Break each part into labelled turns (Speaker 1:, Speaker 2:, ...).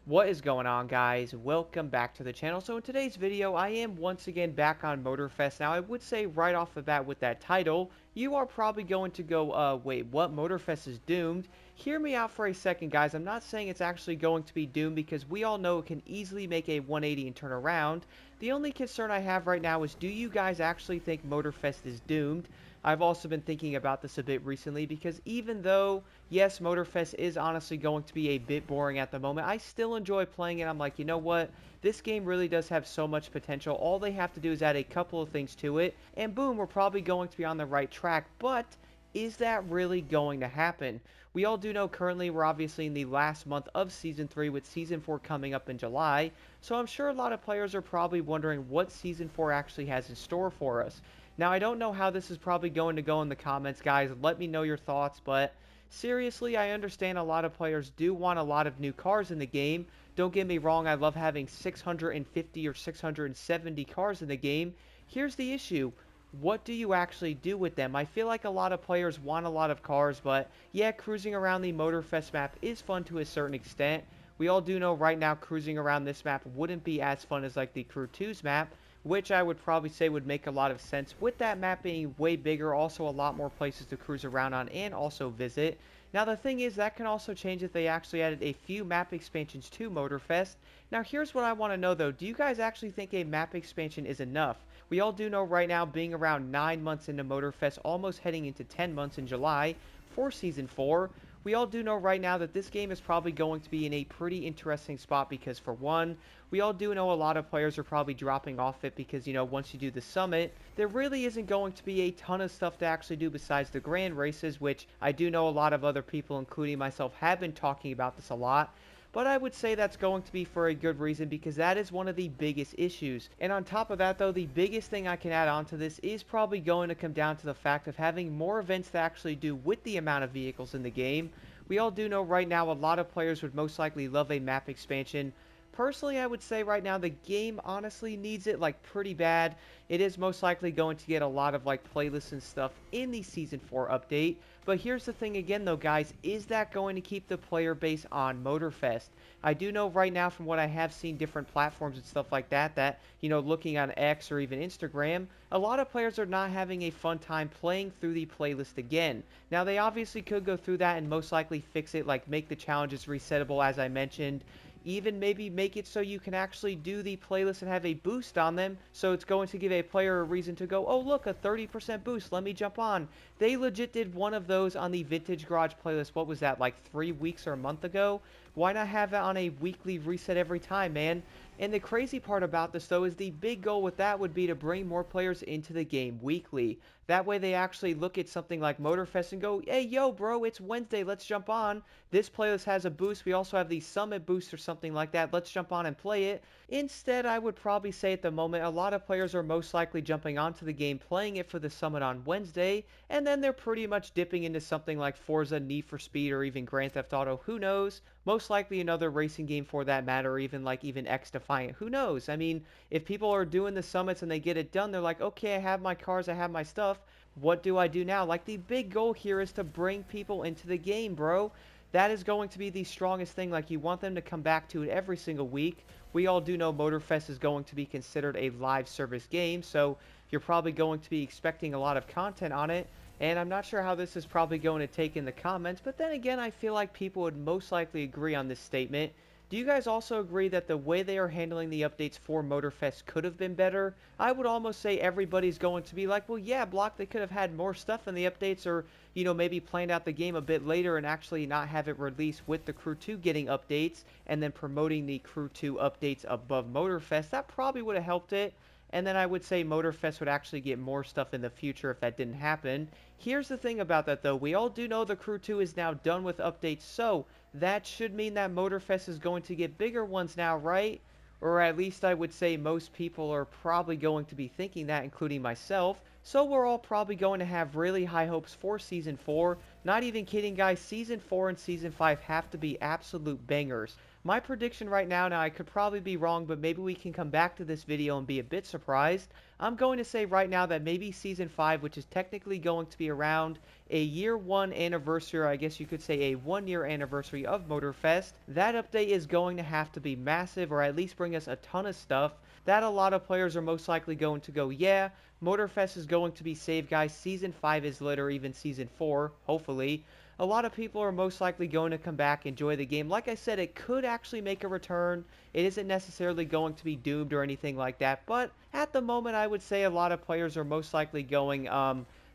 Speaker 1: What is going on, guys? Welcome back to the channel. So in today's video, I am once again back on Motorfest. Now, I would say right off the bat with that title, you are probably going to go, wait, what? Motorfest is doomed? Hear me out for a second, guys. I'm not saying it's actually going to be doomed because we all know it can easily make a 180 and turn around. The only concern I have right now is, do you guys actually think Motorfest is doomed? I've also been thinking about this a bit recently because even though, yes, Motorfest is honestly going to be a bit boring at the moment, I still enjoy playing it. I'm like, you know what? This game really does have so much potential. All they have to do is add a couple of things to it, and boom, we're probably going to be on the right track. But is that really going to happen? We all do know currently we're obviously in the last month of Season 3 with Season 4 coming up in July, so I'm sure a lot of players are probably wondering what Season 4 actually has in store for us. Now, I don't know how this is probably going to go in the comments, guys. Let me know your thoughts, but seriously, I understand a lot of players do want a lot of new cars in the game. Don't get me wrong, I love having 650 or 670 cars in the game. Here's the issue. What do you actually do with them? I feel like a lot of players want a lot of cars, but yeah, cruising around the Motorfest map is fun to a certain extent. We all do know right now cruising around this map wouldn't be as fun as like the Crew 2's map, which I would probably say would make a lot of sense with that map being way bigger, also a lot more places to cruise around on and also visit. Now the thing is, that can also change if they actually added a few map expansions to Motorfest. Now here's what I want to know though, do you guys actually think a map expansion is enough? We all do know right now, being around 9 months into Motorfest, almost heading into 10 months in July for Season 4, we all do know right now that this game is probably going to be in a pretty interesting spot because, for one, we all do know a lot of players are probably dropping off it because, you know, once you do the summit, there really isn't going to be a ton of stuff to actually do besides the grand races, which I do know a lot of other people, including myself, have been talking about this a lot. But I would say that's going to be for a good reason because that is one of the biggest issues. And on top of that though, the biggest thing I can add on to this is probably going to come down to the fact of having more events to actually do with the amount of vehicles in the game. We all do know right now a lot of players would most likely love a map expansion. Personally, I would say right now the game honestly needs it like pretty bad. It is most likely going to get a lot of like playlists and stuff in the Season 4 update. But here's the thing again though, guys, is that going to keep the player base on Motorfest? I do know right now from what I have seen different platforms and stuff like that, you know, looking on X or even Instagram, a lot of players are not having a fun time playing through the playlist again. Now they obviously could go through that and most likely fix it, like make the challenges resettable as I mentioned, even maybe make it so you can actually do the playlist and have a boost on them, so it's going to give a player a reason to go, oh look, a 30% boost, let me jump on. They legit did one of those on the Vintage Garage playlist, what was that, like 3 weeks or a month ago? Why not have that on a weekly reset every time, man? And the crazy part about this though is the big goal with that would be to bring more players into the game weekly. That way they actually look at something like Motorfest and go, hey yo bro, it's Wednesday, let's jump on. This playlist has a boost, we also have the Summit boost or something like that, let's jump on and play it. Instead, I would probably say at the moment a lot of players are most likely jumping onto the game, playing it for the Summit on Wednesday, and then they're pretty much dipping into something like Forza, Need for Speed, or even Grand Theft Auto, who knows? Most likely another racing game for that matter, or even like even X Defiant, who knows? I mean, if people are doing the summits and they get it done, they're like, okay, I have my cars, I have my stuff, what do I do now? Like, the big goal here is to bring people into the game, bro. That is going to be the strongest thing. Like, you want them to come back to it every single week. We all do know Motorfest is going to be considered a live service game, so you're probably going to be expecting a lot of content on it. And I'm not sure how this is probably going to take in the comments, but then again, I feel like people would most likely agree on this statement. Do you guys also agree that the way they are handling the updates for Motorfest could have been better? I would almost say everybody's going to be like, well, yeah, Block, they could have had more stuff in the updates, or, you know, maybe planned out the game a bit later and actually not have it released with the Crew 2 getting updates and then promoting the Crew 2 updates above Motorfest. That probably would have helped it. And then I would say Motorfest would actually get more stuff in the future if that didn't happen. Here's the thing about that though, we all do know the Crew 2 is now done with updates, so that should mean that Motorfest is going to get bigger ones now, right? Or at least I would say most people are probably going to be thinking that, including myself. So we're all probably going to have really high hopes for Season 4. Not even kidding, guys, Season 4 and Season 5 have to be absolute bangers. My prediction right now, now I could probably be wrong, but maybe we can come back to this video and be a bit surprised. I'm going to say right now that maybe Season 5, which is technically going to be around a year 1 anniversary, or I guess you could say a 1-year anniversary of Motorfest, that update is going to have to be massive, or at least bring us a ton of stuff that a lot of players are most likely going to go, yeah, Motorfest is going to be saved, guys. Season 5 is lit, or even Season 4, hopefully. A lot of people are most likely going to come back, enjoy the game. Like I said, it could actually make a return. It isn't necessarily going to be doomed or anything like that, but at the moment, I would say a lot of players are most likely going,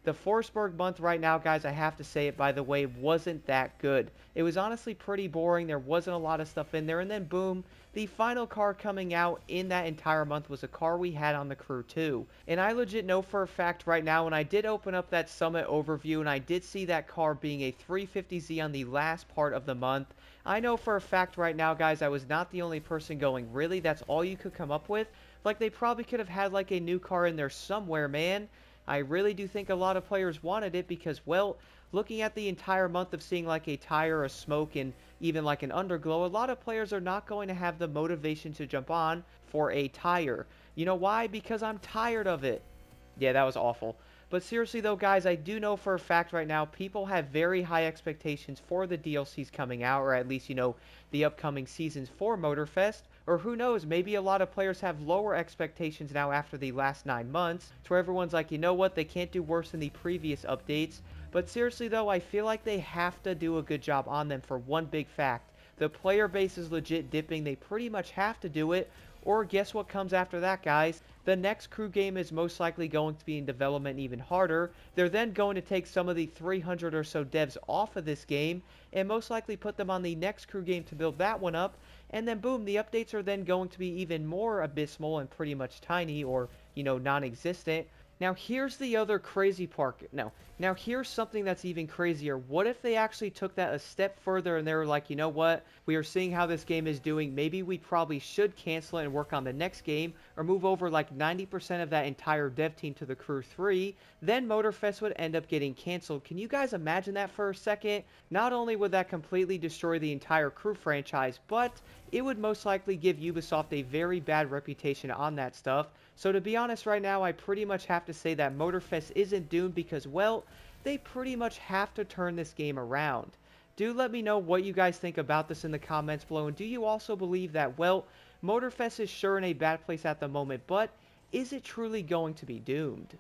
Speaker 1: the Forsberg month right now, guys, I have to say it, by the way, wasn't that good. It was honestly pretty boring. There wasn't a lot of stuff in there, and then boom, the final car coming out in that entire month was a car we had on the crew too. And I legit know for a fact right now, when I did open up that Summit overview and I did see that car being a 350Z on the last part of the month, I know for a fact right now, guys, I was not the only person going, really? That's all you could come up with? Like, they probably could have had like a new car in there somewhere, man. I really do think a lot of players wanted it because, well, looking at the entire month of seeing like a tire, a smoke, and even like an underglow, a lot of players are not going to have the motivation to jump on for a tire. You know why? Because I'm tired of it. Yeah, that was awful. But seriously though, guys, I do know for a fact right now, people have very high expectations for the DLCs coming out, or at least, you know, the upcoming seasons for Motorfest. Or who knows, maybe a lot of players have lower expectations now after the last 9 months, to where everyone's like, you know what, they can't do worse than the previous updates. But seriously though, I feel like they have to do a good job on them for one big fact. The player base is legit dipping, they pretty much have to do it, or guess what comes after that, guys? The next crew game is most likely going to be in development even harder. They're then going to take some of the 300 or so devs off of this game and most likely put them on the next crew game to build that one up. And then boom, the updates are then going to be even more abysmal and pretty much tiny, or, you know, non-existent. Now here's the other crazy part. Now here's something that's even crazier. What if they actually took that a step further and they were like, you know what, we are seeing how this game is doing, maybe we probably should cancel it and work on the next game, or move over like 90% of that entire dev team to the Crew 3, then Motorfest would end up getting canceled. Can you guys imagine that for a second? Not only would that completely destroy the entire Crew franchise, but it would most likely give Ubisoft a very bad reputation on that stuff. So to be honest right now, I pretty much have to say that Motorfest isn't doomed because, well, they pretty much have to turn this game around. Do let me know what you guys think about this in the comments below, and do you also believe that, well, Motorfest is sure in a bad place at the moment, but is it truly going to be doomed?